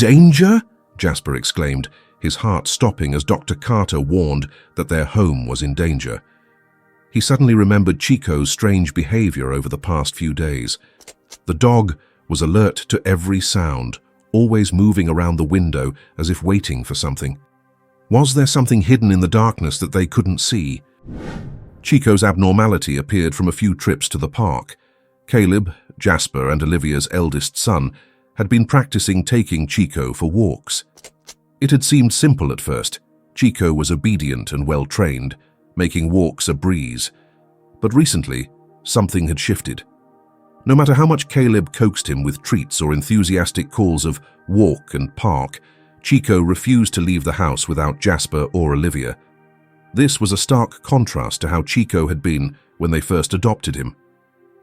Danger? Jasper exclaimed, his heart stopping as Dr. Carter warned that their home was in danger. He suddenly remembered Chico's strange behavior over the past few days. The dog was alert to every sound, always moving around the window as if waiting for something. Was there something hidden in the darkness that they couldn't see? Chico's abnormality appeared from a few trips to the park. Caleb, Jasper and Olivia's eldest son, had been practicing taking Chico for walks. It had seemed simple at first. Chico was obedient and well-trained, making walks a breeze. But recently, something had shifted. No matter how much Caleb coaxed him with treats or enthusiastic calls of walk and park, Chico refused to leave the house without Jasper or Olivia. This was a stark contrast to how Chico had been when they first adopted him.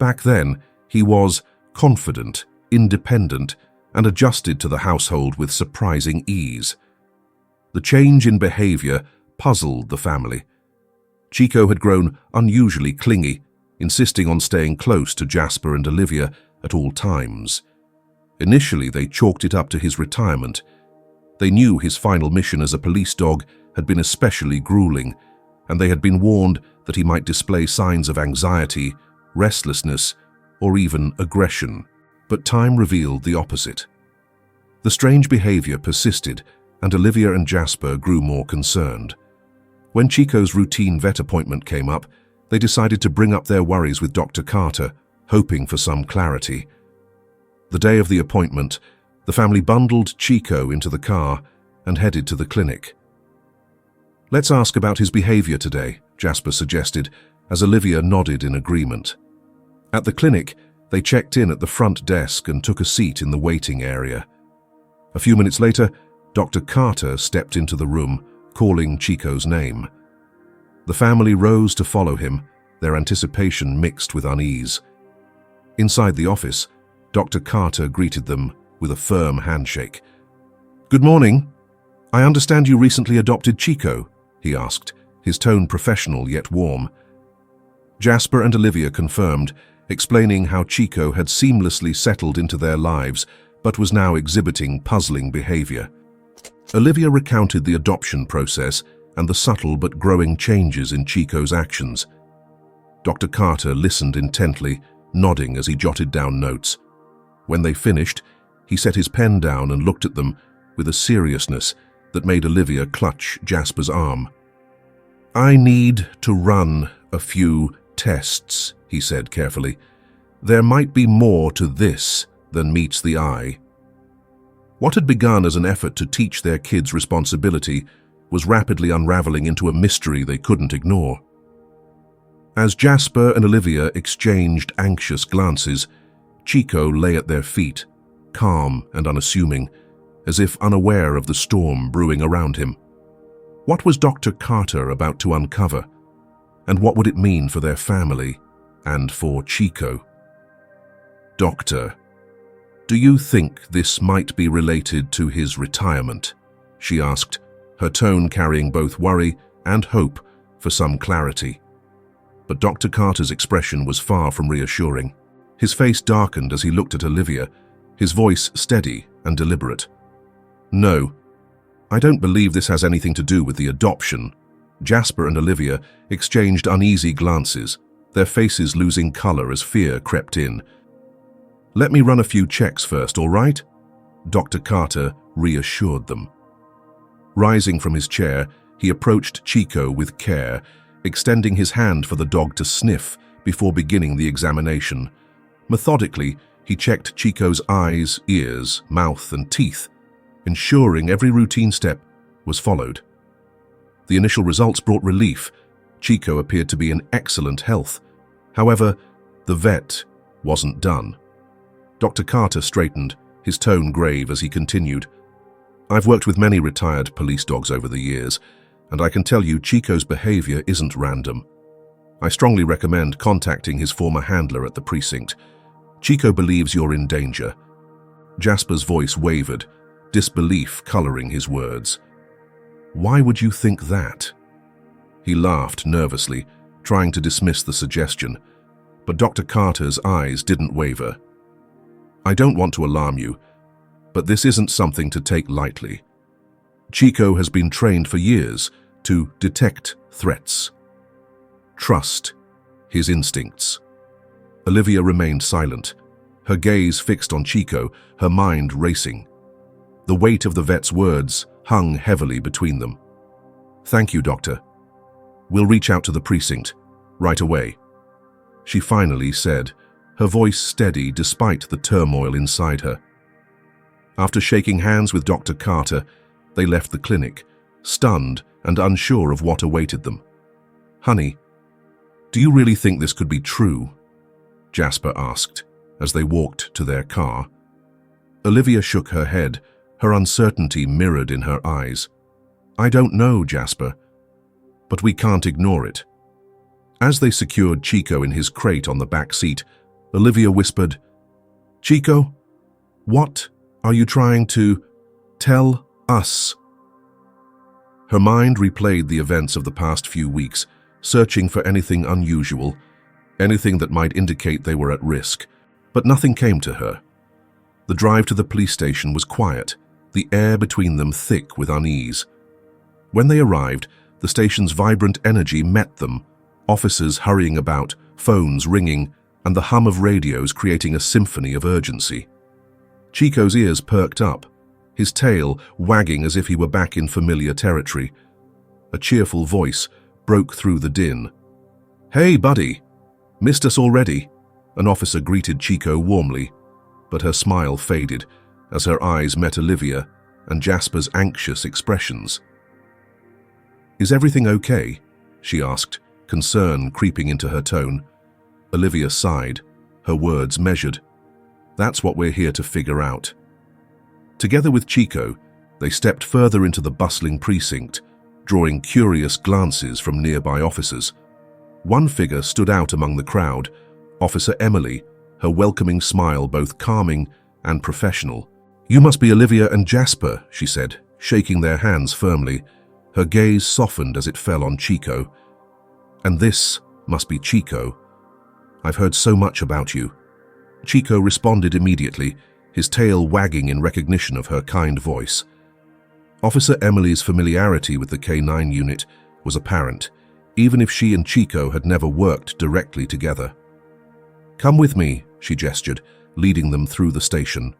Back then, he was confident, independent, and adjusted to the household with surprising ease. The change in behavior puzzled the family. Chico had grown unusually clingy, insisting on staying close to Jasper and Olivia at all times. Initially, they chalked it up to his retirement. They knew his final mission as a police dog had been especially grueling, and they had been warned that he might display signs of anxiety, restlessness, or even aggression. But time revealed the opposite. The strange behavior persisted, and Olivia and Jasper grew more concerned. When Chico's routine vet appointment came up, they decided to bring up their worries with Dr. Carter, hoping for some clarity. The day of the appointment, the family bundled Chico into the car and headed to the clinic. "Let's ask about his behavior today," Jasper suggested, as Olivia nodded in agreement. At the clinic, they checked in at the front desk and took a seat in the waiting area. A few minutes later, Dr. Carter stepped into the room, calling Chico's name. The family rose to follow him, their anticipation mixed with unease. Inside the office, Dr. Carter greeted them with a firm handshake. "Good morning. I understand you recently adopted Chico," he asked, his tone professional yet warm. Jasper and Olivia confirmed, explaining how Chico had seamlessly settled into their lives but was now exhibiting puzzling behavior. Olivia recounted the adoption process and the subtle but growing changes in Chico's actions. Dr. Carter listened intently, nodding as he jotted down notes. When they finished, he set his pen down and looked at them with a seriousness that made Olivia clutch Jasper's arm. "I need to run a few tests," he said carefully. "There might be more to this than meets the eye." What had begun as an effort to teach their kids responsibility was rapidly unraveling into a mystery they couldn't ignore. As Jasper and Olivia exchanged anxious glances, Chico lay at their feet, calm and unassuming, as if unaware of the storm brewing around him. What was Dr. Carter about to uncover? And what would it mean for their family and for Chico? "Doctor, do you think this might be related to his retirement?" she asked, her tone carrying both worry and hope for some clarity. But Dr. Carter's expression was far from reassuring. His face darkened as he looked at Olivia, his voice steady and deliberate. "No, I don't believe this has anything to do with the adoption." Jasper and Olivia exchanged uneasy glances, their faces losing color as fear crept in. "Let me run a few checks first, all right?" Dr. Carter reassured them. Rising from his chair, he approached Chico with care, extending his hand for the dog to sniff before beginning the examination. Methodically, he checked Chico's eyes, ears, mouth, and teeth, ensuring every routine step was followed. The initial results brought relief. Chico appeared to be in excellent health. However, the vet wasn't done. Dr. Carter straightened, his tone grave as he continued. "I've worked with many retired police dogs over the years, and I can tell you Chico's behavior isn't random. I strongly recommend contacting his former handler at the precinct. Chico believes you're in danger." Jasper's voice wavered, disbelief coloring his words. "Why would you think that?" He laughed nervously, trying to dismiss the suggestion, but Dr. Carter's eyes didn't waver. "I don't want to alarm you, But this isn't something to take lightly. Chico has been trained for years to detect threats. Trust his instincts. Olivia remained silent, her gaze fixed on Chico, her mind racing. The weight of the vet's words hung heavily between them. "Thank you, Doctor. We'll reach out to the precinct right away," she finally said, her voice steady despite the turmoil inside her. After shaking hands with Dr. Carter, they left the clinic, stunned and unsure of what awaited them. "Honey, do you really think this could be true?" Jasper asked as they walked to their car. Olivia shook her head, her uncertainty mirrored in her eyes. "I don't know, Jasper, but we can't ignore it." As they secured Chico in his crate on the back seat, Olivia whispered, "Chico, what are you trying to tell us?" Her mind replayed the events of the past few weeks, searching for anything unusual, anything that might indicate they were at risk, but nothing came to her. The drive to the police station was quiet, the air between them thick with unease. When they arrived, the station's vibrant energy met them, officers hurrying about, phones ringing, and the hum of radios creating a symphony of urgency. Chico's ears perked up, his tail wagging as if he were back in familiar territory. A cheerful voice broke through the din. "Hey, buddy! Missed us already?" An officer greeted Chico warmly, but her smile faded as her eyes met Olivia and Jasper's anxious expressions. "Is everything okay?" she asked, concern creeping into her tone. Olivia sighed, her words measured. "That's what we're here to figure out." Together with Chico, they stepped further into the bustling precinct, drawing curious glances from nearby officers. One figure stood out among the crowd, Officer Emily, her welcoming smile both calming and professional. "You must be Olivia and Jasper," she said, shaking their hands firmly. Her gaze softened as it fell on Chico. "And this must be Chico. I've heard so much about you." Chico responded immediately, his tail wagging in recognition of her kind voice. Officer Emily's familiarity with the K9 unit was apparent, even if she and Chico had never worked directly together. "Come with me," she gestured, leading them through the station.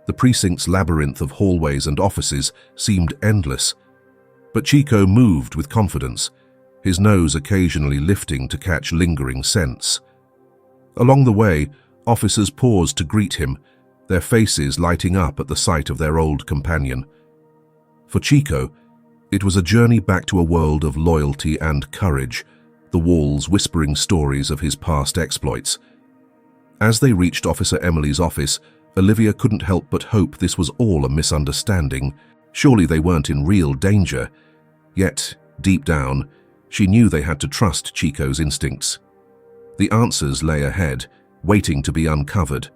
The precinct's labyrinth of hallways and offices seemed endless, but Chico moved with confidence, his nose occasionally lifting to catch lingering scents. Along the way, officers paused to greet him, their faces lighting up at the sight of their old companion. For Chico, it was a journey back to a world of loyalty and courage, the walls whispering stories of his past exploits. As they reached Officer Emily's office, Olivia couldn't help but hope this was all a misunderstanding. Surely they weren't in real danger. Yet, deep down, she knew they had to trust Chico's instincts. The answers lay ahead, waiting to be uncovered.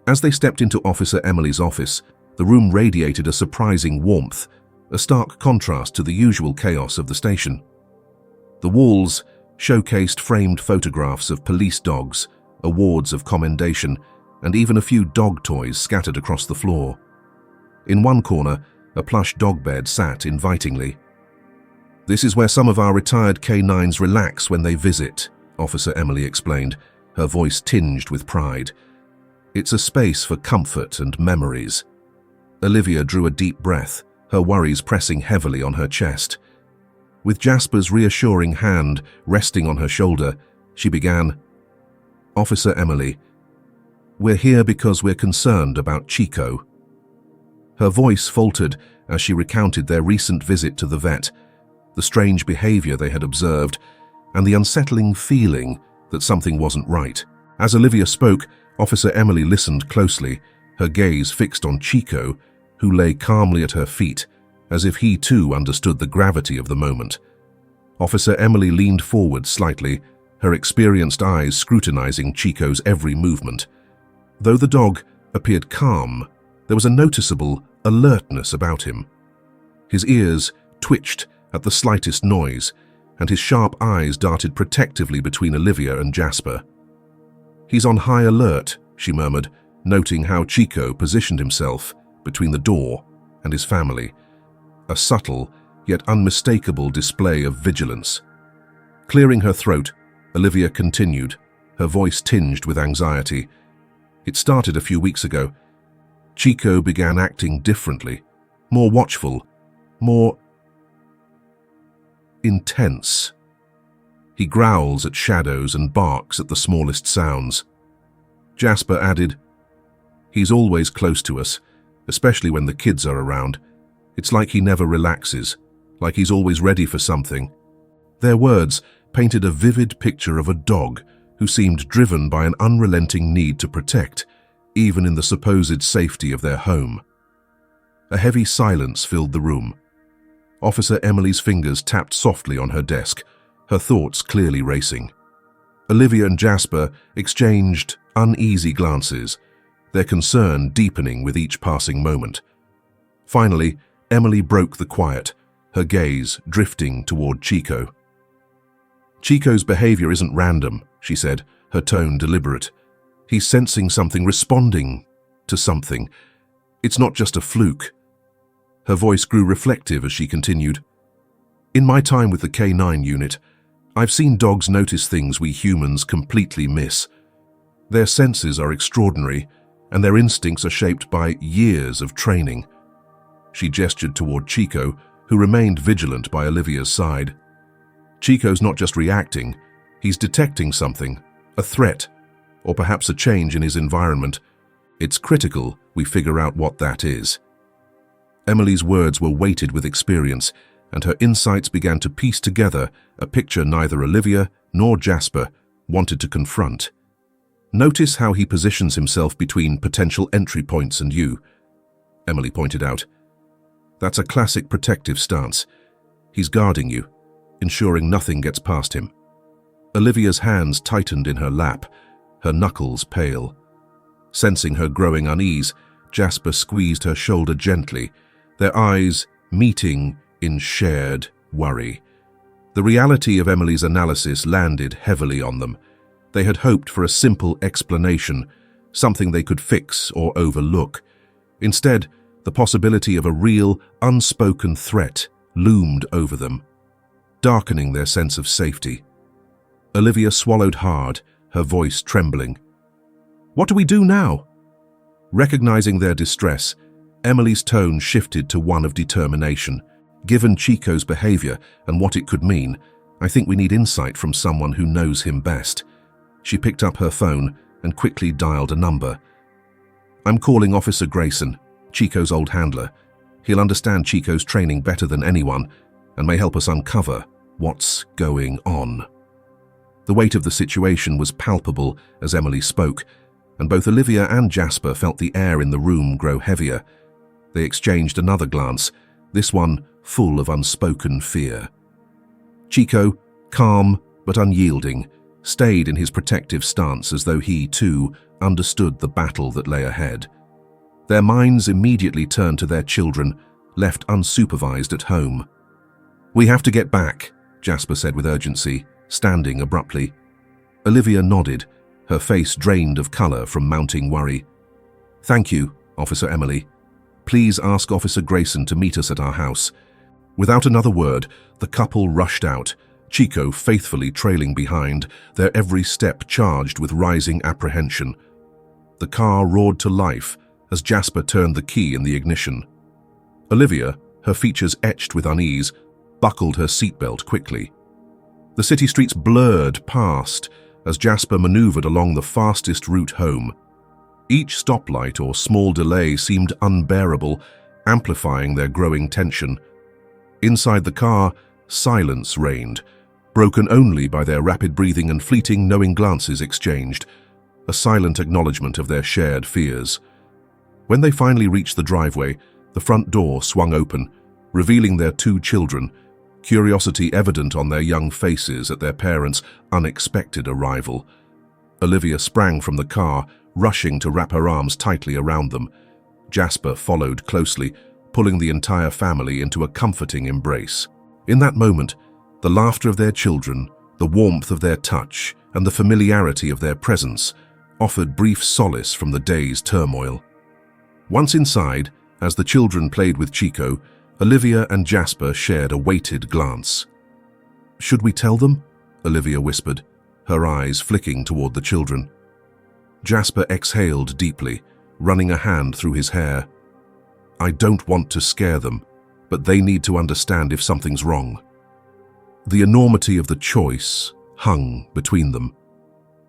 As they stepped into Officer Emily's office, the room radiated a surprising warmth, a stark contrast to the usual chaos of the station. The walls showcased framed photographs of police dogs, awards of commendation, and even a few dog toys scattered across the floor. In one corner, a plush dog bed sat invitingly. "This is where some of our retired K9s relax when they visit," Officer Emily explained, her voice tinged with pride. "It's a space for comfort and memories." Olivia drew a deep breath, her worries pressing heavily on her chest. With Jasper's reassuring hand resting on her shoulder, she began, "Officer Emily, we're here because we're concerned about Chico." Her voice faltered as she recounted their recent visit to the vet, the strange behavior they had observed, and the unsettling feeling that something wasn't right. As Olivia spoke, Officer Emily listened closely, her gaze fixed on Chico, who lay calmly at her feet, as if he too understood the gravity of the moment. Officer Emily leaned forward slightly, her experienced eyes scrutinizing Chico's every movement. Though the dog appeared calm, there was a noticeable alertness about him. His ears twitched at the slightest noise, and his sharp eyes darted protectively between Olivia and Jasper. "He's on high alert," she murmured, noting how Chico positioned himself, between the door and his family, a subtle yet unmistakable display of vigilance. Clearing her throat, Olivia continued, her voice tinged with anxiety. It started a few weeks ago. Chico began acting differently, more watchful, more intense. He growls at shadows and barks at the smallest sounds. Jasper added, "He's always close to us, especially when the kids are around. It's like he never relaxes, like he's always ready for something." Their words painted a vivid picture of a dog who seemed driven by an unrelenting need to protect, even in the supposed safety of their home. A heavy silence filled the room. Officer Emily's fingers tapped softly on her desk, her thoughts clearly racing. Olivia and Jasper exchanged uneasy glances, their concern deepening with each passing moment. Finally, Emily broke the quiet, her gaze drifting toward Chico. "Chico's behavior isn't random," she said, her tone deliberate. "He's sensing something, responding to something. It's not just a fluke." Her voice grew reflective as she continued. "In my time with the K9 unit, I've seen dogs notice things we humans completely miss. Their senses are extraordinary, and their instincts are shaped by years of training." She gestured toward Chico, who remained vigilant by Olivia's side. "Chico's not just reacting, he's detecting something, a threat, or perhaps a change in his environment. It's critical we figure out what that is." Emily's words were weighted with experience, and her insights began to piece together a picture neither Olivia nor Jasper wanted to confront. "Notice how he positions himself between potential entry points and you," Emily pointed out. "That's a classic protective stance. He's guarding you, ensuring nothing gets past him." Olivia's hands tightened in her lap, her knuckles pale. Sensing her growing unease, Jasper squeezed her shoulder gently, their eyes meeting in shared worry. The reality of Emily's analysis landed heavily on them. They had hoped for a simple explanation, something they could fix or overlook. Instead, the possibility of a real, unspoken threat loomed over them, darkening their sense of safety. Olivia swallowed hard, her voice trembling. "What do we do now?" Recognizing their distress, Emily's tone shifted to one of determination. "Given Chico's behavior and what it could mean, I think we need insight from someone who knows him best." She picked up her phone and quickly dialed a number. "I'm calling Officer Grayson, Chico's old handler. He'll understand Chico's training better than anyone and may help us uncover what's going on." The weight of the situation was palpable as Emily spoke, and both Olivia and Jasper felt the air in the room grow heavier. They exchanged another glance, this one full of unspoken fear. Chico, calm but unyielding, stayed in his protective stance as though he, too, understood the battle that lay ahead. Their minds immediately turned to their children, left unsupervised at home. "We have to get back," Jasper said with urgency, standing abruptly. Olivia nodded, her face drained of color from mounting worry. "Thank you, Officer Emily. Please ask Officer Grayson to meet us at our house." Without another word, the couple rushed out, Chico faithfully trailing behind, their every step charged with rising apprehension. The car roared to life as Jasper turned the key in the ignition. Olivia, her features etched with unease, buckled her seatbelt quickly. The city streets blurred past as Jasper maneuvered along the fastest route home. Each stoplight or small delay seemed unbearable, amplifying their growing tension. Inside the car, silence reigned, broken only by their rapid breathing and fleeting knowing glances exchanged, a silent acknowledgement of their shared fears. When they finally reached the driveway, the front door swung open, revealing their two children, curiosity evident on their young faces at their parents' unexpected arrival. Olivia sprang from the car, rushing to wrap her arms tightly around them. Jasper followed closely, pulling the entire family into a comforting embrace. In that moment, the laughter of their children, the warmth of their touch, and the familiarity of their presence offered brief solace from the day's turmoil. Once inside, As the children played with Chico, Olivia and Jasper shared a weighted glance. "Should we tell them?" Olivia whispered, her eyes flicking toward the children. Jasper exhaled deeply, running a hand through his hair. "I don't want to scare them, but they need to understand if something's wrong." The enormity of the choice hung between them.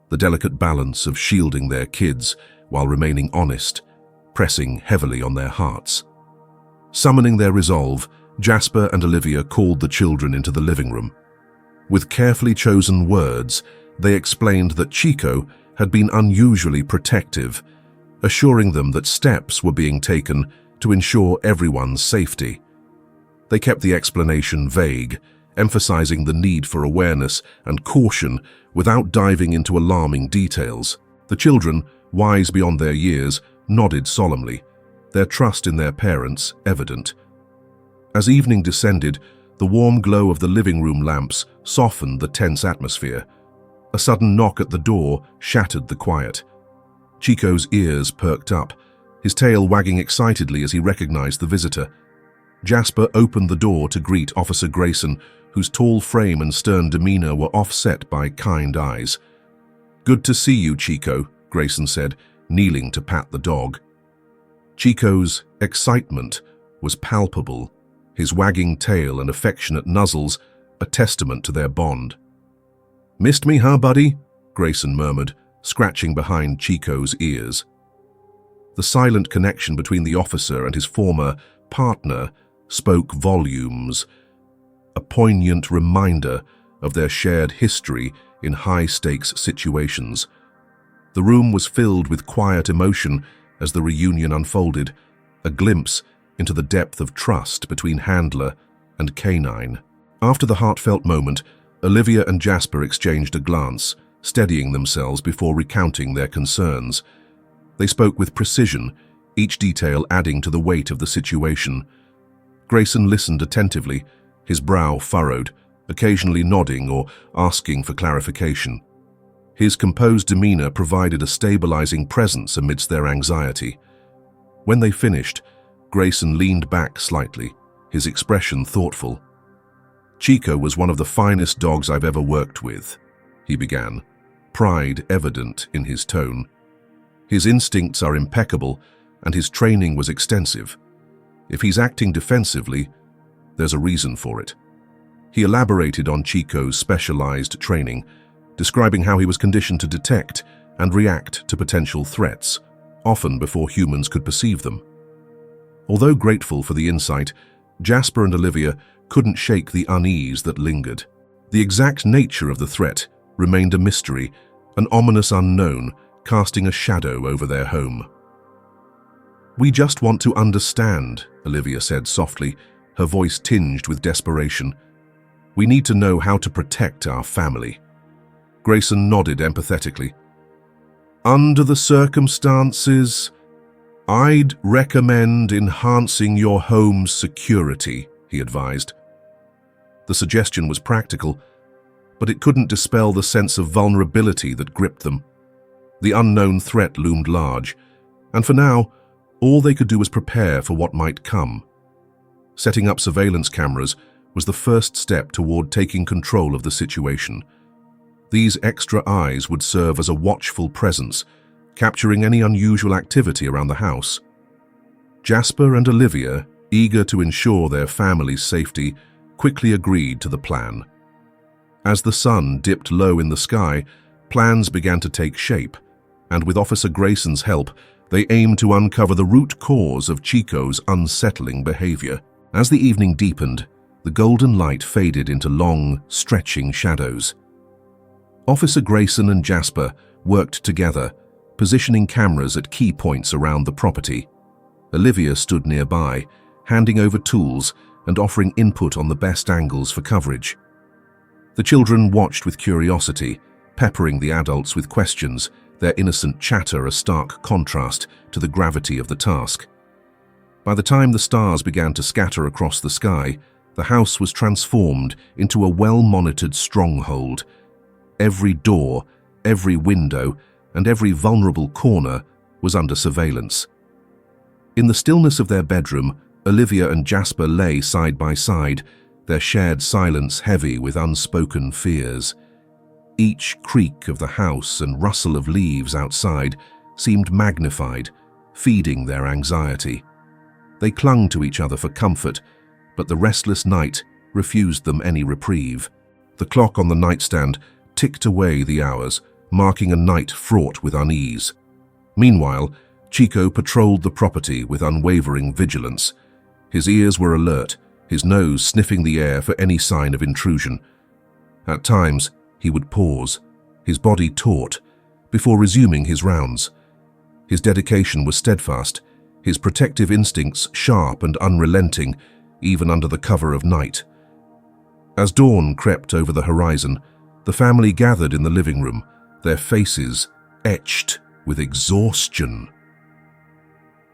The delicate balance of shielding their kids while remaining honest, pressing heavily on their hearts. Summoning their resolve, Jasper and Olivia called the children into the living room. With carefully chosen words, they explained that Chico had been unusually protective, assuring them that steps were being taken to ensure everyone's safety. They kept the explanation vague, emphasizing the need for awareness and caution without diving into alarming details. The children, wise beyond their years, nodded solemnly, their trust in their parents evident. As evening descended, the warm glow of the living room lamps softened the tense atmosphere. A sudden knock at the door shattered the quiet. Chico's ears perked up, his tail wagging excitedly as he recognized the visitor. Jasper opened the door to greet Officer Grayson, whose tall frame and stern demeanor were offset by kind eyes. "Good to see you, Chico," Grayson said, kneeling to pat the dog. Chico's excitement was palpable, his wagging tail and affectionate nuzzles a testament to their bond. "Missed me, huh, buddy?" Grayson murmured, scratching behind Chico's ears. The silent connection between the officer and his former partner spoke volumes, a poignant reminder of their shared history in high-stakes situations. The room was filled with quiet emotion as the reunion unfolded, a glimpse into the depth of trust between handler and canine. After the heartfelt moment, Olivia and Jasper exchanged a glance, steadying themselves before recounting their concerns. They spoke with precision, each detail adding to the weight of the situation. Grayson listened attentively, his brow furrowed, occasionally nodding or asking for clarification. His composed demeanor provided a stabilizing presence amidst their anxiety. When they finished, Grayson leaned back slightly, his expression thoughtful. "Chico was one of the finest dogs I've ever worked with," he began, pride evident in his tone. "His instincts are impeccable, and his training was extensive. If he's acting defensively, there's a reason for it." He elaborated on Chico's specialized training, describing how he was conditioned to detect and react to potential threats, often before humans could perceive them. Although grateful for the insight, Jasper and Olivia couldn't shake the unease that lingered. The exact nature of the threat remained a mystery, an ominous unknown casting a shadow over their home. "We just want to understand," Olivia said softly, her voice tinged with desperation. "We need to know how to protect our family." Grayson nodded empathetically. "Under the circumstances, I'd recommend enhancing your home's security," he advised. The suggestion was practical, but it couldn't dispel the sense of vulnerability that gripped them. The unknown threat loomed large, and for now, all they could do was prepare for what might come. Setting up surveillance cameras was the first step toward taking control of the situation. These extra eyes would serve as a watchful presence, capturing any unusual activity around the house. Jasper and Olivia, eager to ensure their family's safety, quickly agreed to the plan. As the sun dipped low in the sky, plans began to take shape, and with Officer Grayson's help, they aimed to uncover the root cause of Chico's unsettling behavior. As the evening deepened, the golden light faded into long, stretching shadows. Officer Grayson and Jasper worked together, positioning cameras at key points around the property. Olivia stood nearby, handing over tools and offering input on the best angles for coverage. The children watched with curiosity, peppering the adults with questions, their innocent chatter a stark contrast to the gravity of the task. By the time the stars began to scatter across the sky, the house was transformed into a well-monitored stronghold. Every door, every window, and every vulnerable corner was under surveillance. In the stillness of their bedroom, Olivia and Jasper lay side by side, their shared silence heavy with unspoken fears. Each creak of the house and rustle of leaves outside seemed magnified, feeding their anxiety. They clung to each other for comfort, but the restless night refused them any reprieve. The clock on the nightstand ticked away the hours, marking a night fraught with unease. Meanwhile, Chico patrolled the property with unwavering vigilance. His ears were alert, his nose sniffing the air for any sign of intrusion. At times, he would pause, his body taut, before resuming his rounds. His dedication was steadfast, his protective instincts sharp and unrelenting, even under the cover of night. As dawn crept over the horizon, the family gathered in the living room, their faces etched with exhaustion.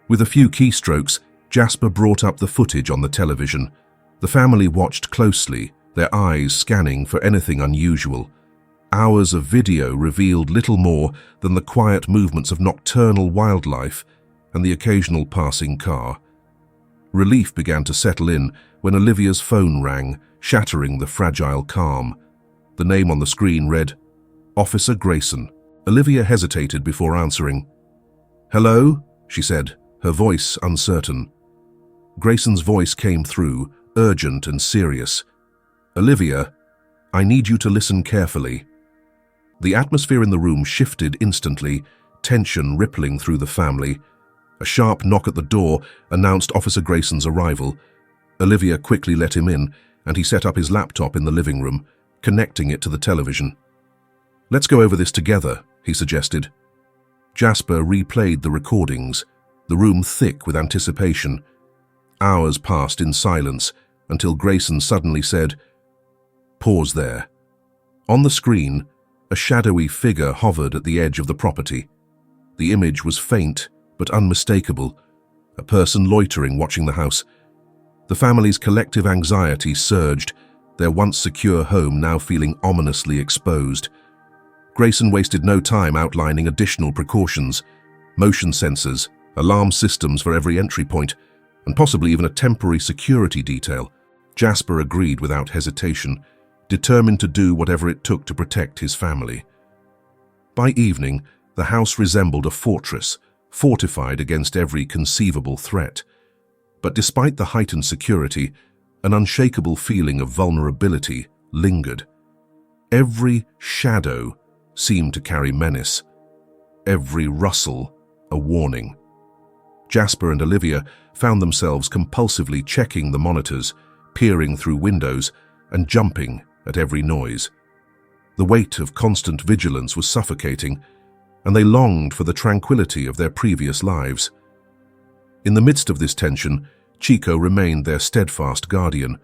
With a few keystrokes, Jasper brought up the footage on the television. The family watched closely, their eyes scanning for anything unusual. Hours of video revealed little more than the quiet movements of nocturnal wildlife and the occasional passing car. Relief began to settle in when Olivia's phone rang, shattering the fragile calm. The name on the screen read, "Officer Grayson." Olivia hesitated before answering. "Hello?" she said, her voice uncertain. Grayson's voice came through, urgent and serious. "Olivia, I need you to listen carefully." The atmosphere in the room shifted instantly, tension rippling through the family. A sharp knock at the door announced Officer Grayson's arrival. Olivia quickly let him in, and he set up his laptop in the living room, connecting it to the television. "Let's go over this together," he suggested. Jasper replayed the recordings, the room thick with anticipation. Hours passed in silence until Grayson suddenly said, "Pause there." On the screen, a shadowy figure hovered at the edge of the property. The image was faint but unmistakable, a person loitering watching the house. The family's collective anxiety surged, their once secure home now feeling ominously exposed. Grayson wasted no time outlining additional precautions, motion sensors, alarm systems for every entry point, and possibly even a temporary security detail. Jasper agreed without hesitation, determined to do whatever it took to protect his family. By evening, the house resembled a fortress, fortified against every conceivable threat. But despite the heightened security, an unshakable feeling of vulnerability lingered. Every shadow seemed to carry menace, every rustle a warning. Jasper and Olivia found themselves compulsively checking the monitors, peering through windows, and jumping at every noise. The weight of constant vigilance was suffocating, and they longed for the tranquility of their previous lives. In the midst of this tension, Chico remained their steadfast guardian.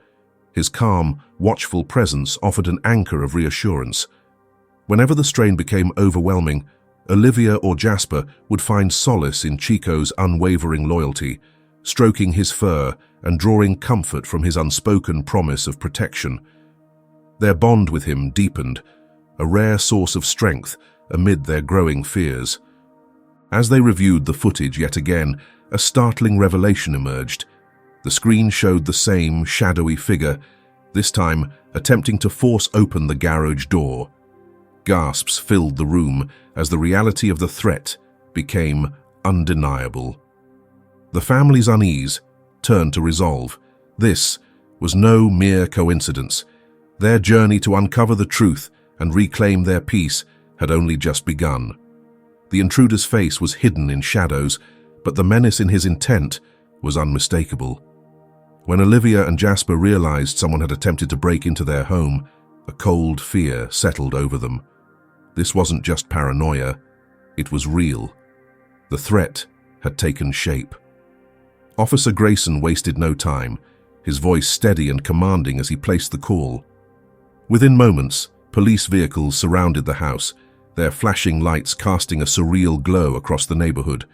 His calm, watchful presence offered an anchor of reassurance. Whenever the strain became overwhelming, Olivia or Jasper would find solace in Chico's unwavering loyalty, stroking his fur and drawing comfort from his unspoken promise of protection. Their bond with him deepened, a rare source of strength amid their growing fears. As they reviewed the footage yet again, a startling revelation emerged. The screen showed the same shadowy figure, this time attempting to force open the garage door. Gasps filled the room as the reality of the threat became undeniable. The family's unease turned to resolve. This was no mere coincidence. Their journey to uncover the truth and reclaim their peace had only just begun. The intruder's face was hidden in shadows, but the menace in his intent was unmistakable. When Olivia and Jasper realized someone had attempted to break into their home, a cold fear settled over them. This wasn't just paranoia, it was real. The threat had taken shape. Officer Grayson wasted no time, his voice steady and commanding as he placed the call. Within moments, police vehicles surrounded the house, their flashing lights casting a surreal glow across the neighborhood.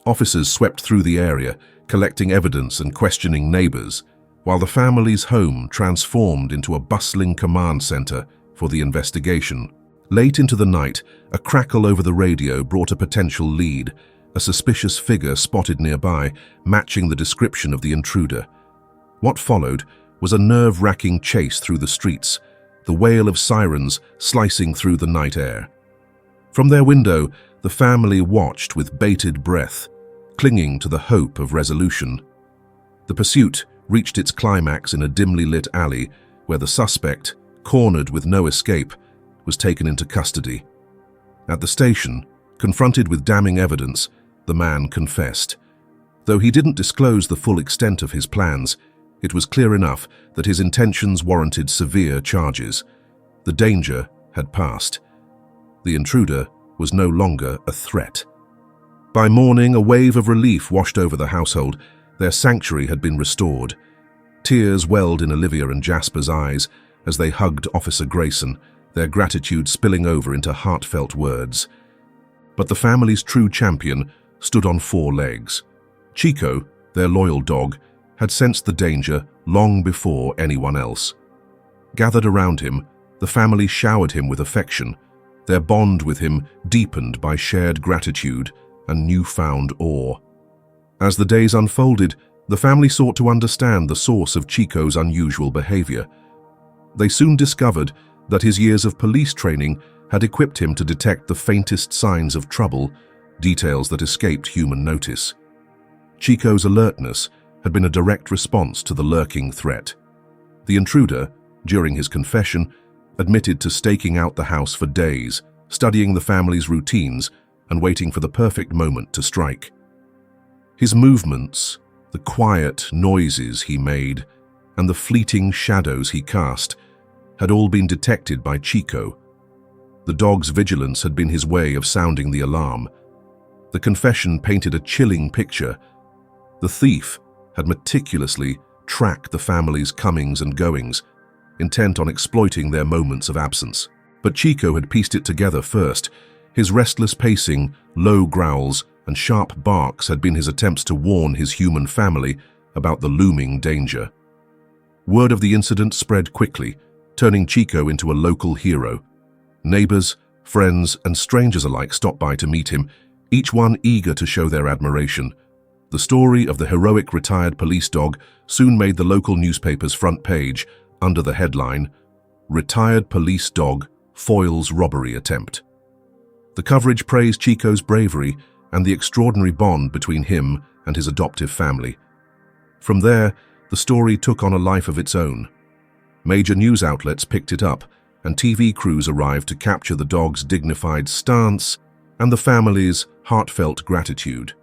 Officers swept through the area, collecting evidence and questioning neighbors, while the family's home transformed into a bustling command center for the investigation. Late into the night, a crackle over the radio brought a potential lead, a suspicious figure spotted nearby, matching the description of the intruder. What followed was a nerve-wracking chase through the streets, the wail of sirens slicing through the night air. From their window, the family watched with bated breath, clinging to the hope of resolution. The pursuit reached its climax in a dimly lit alley where the suspect, cornered with no escape, was taken into custody. At the station, confronted with damning evidence, the man confessed. Though he didn't disclose the full extent of his plans, it was clear enough that his intentions warranted severe charges. The danger had passed. The intruder was no longer a threat. By morning, a wave of relief washed over the household. Their sanctuary had been restored. Tears welled in Olivia and Jasper's eyes as they hugged Officer Grayson, their gratitude spilling over into heartfelt words. But the family's true champion stood on 4 legs. Chico, their loyal dog, had sensed the danger long before anyone else. Gathered around him, the family showered him with affection, their bond with him deepened by shared gratitude and newfound awe. As the days unfolded, the family sought to understand the source of Chico's unusual behavior. They soon discovered that his years of police training had equipped him to detect the faintest signs of trouble, details that escaped human notice. Chico's alertness had been a direct response to the lurking threat. The intruder, during his confession, admitted to staking out the house for days, studying the family's routines and waiting for the perfect moment to strike. His movements, the quiet noises he made, and the fleeting shadows he cast had all been detected by Chico. The dog's vigilance had been his way of sounding the alarm. The confession painted a chilling picture. The thief had meticulously tracked the family's comings and goings, intent on exploiting their moments of absence. But Chico had pieced it together first. His restless pacing, low growls, and sharp barks had been his attempts to warn his human family about the looming danger. Word of the incident spread quickly, turning Chico into a local hero. Neighbors, friends, and strangers alike stopped by to meet him, each one eager to show their admiration. The story of the heroic retired police dog soon made the local newspaper's front page under the headline, "Retired Police Dog Foils Robbery Attempt." The coverage praised Chico's bravery and the extraordinary bond between him and his adoptive family. From there, the story took on a life of its own. Major news outlets picked it up, and TV crews arrived to capture the dog's dignified stance and the family's heartfelt gratitude.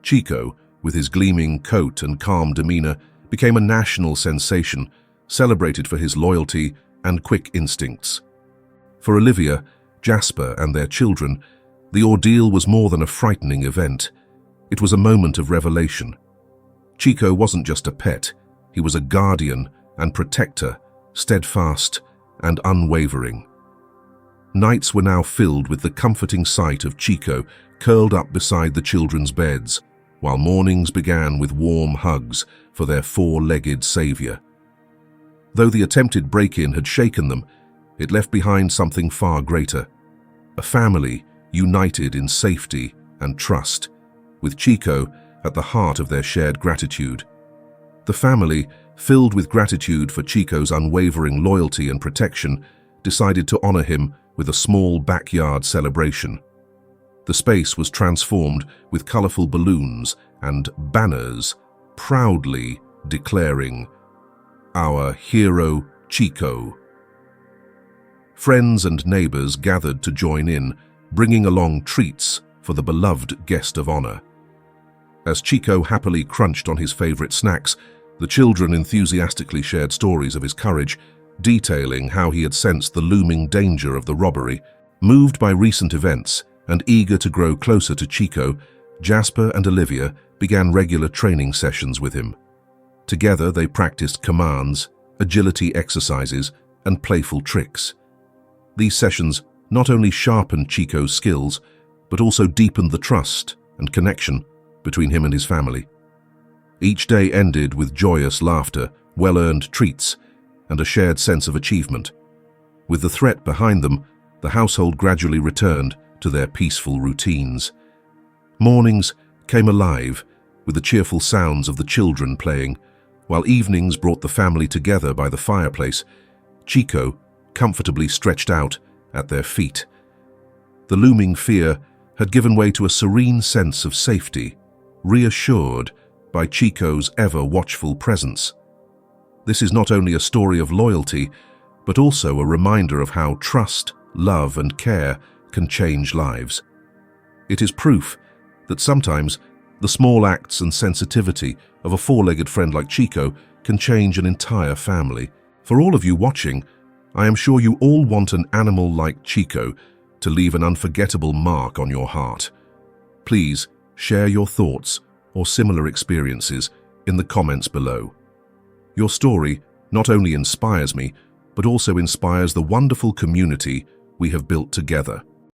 Chico, with his gleaming coat and calm demeanor, became a national sensation, celebrated for his loyalty and quick instincts. For Olivia, Jasper, and their children, the ordeal was more than a frightening event. It was a moment of revelation. Chico wasn't just a pet, he was a guardian and protector, steadfast and unwavering. Nights were now filled with the comforting sight of Chico curled up beside the children's beds, while mornings began with warm hugs for their 4-legged savior. Though the attempted break-in had shaken them, it left behind something far greater. A family united in safety and trust, with Chico at the heart of their shared gratitude. The family, filled with gratitude for Chico's unwavering loyalty and protection, decided to honor him with a small backyard celebration. The space was transformed with colorful balloons and banners, proudly declaring, "Our hero Chico." Friends and neighbors gathered to join in, bringing along treats for the beloved guest of honor. As Chico happily crunched on his favorite snacks, the children enthusiastically shared stories of his courage, detailing how he had sensed the looming danger of the robbery. Moved by recent events and eager to grow closer to Chico, Jasper and Olivia began regular training sessions with him. Together they practiced commands, agility exercises, and playful tricks. These sessions not only sharpened Chico's skills, but also deepened the trust and connection between him and his family. Each day ended with joyous laughter, well-earned treats, and a shared sense of achievement. With the threat behind them, the household gradually returned to their peaceful routines. Mornings came alive with the cheerful sounds of the children playing, while evenings brought the family together by the fireplace, Chico comfortably stretched out at their feet. The looming fear had given way to a serene sense of safety, reassured by Chico's ever-watchful presence. This is not only a story of loyalty, but also a reminder of how trust, love, and care can change lives. It is proof that sometimes the small acts and sensitivity of a four-legged friend like Chico can change an entire family. For all of you watching, I am sure you all want an animal like Chico to leave an unforgettable mark on your heart. Please share your thoughts or similar experiences in the comments below. Your story not only inspires me, but also inspires the wonderful community we have built together.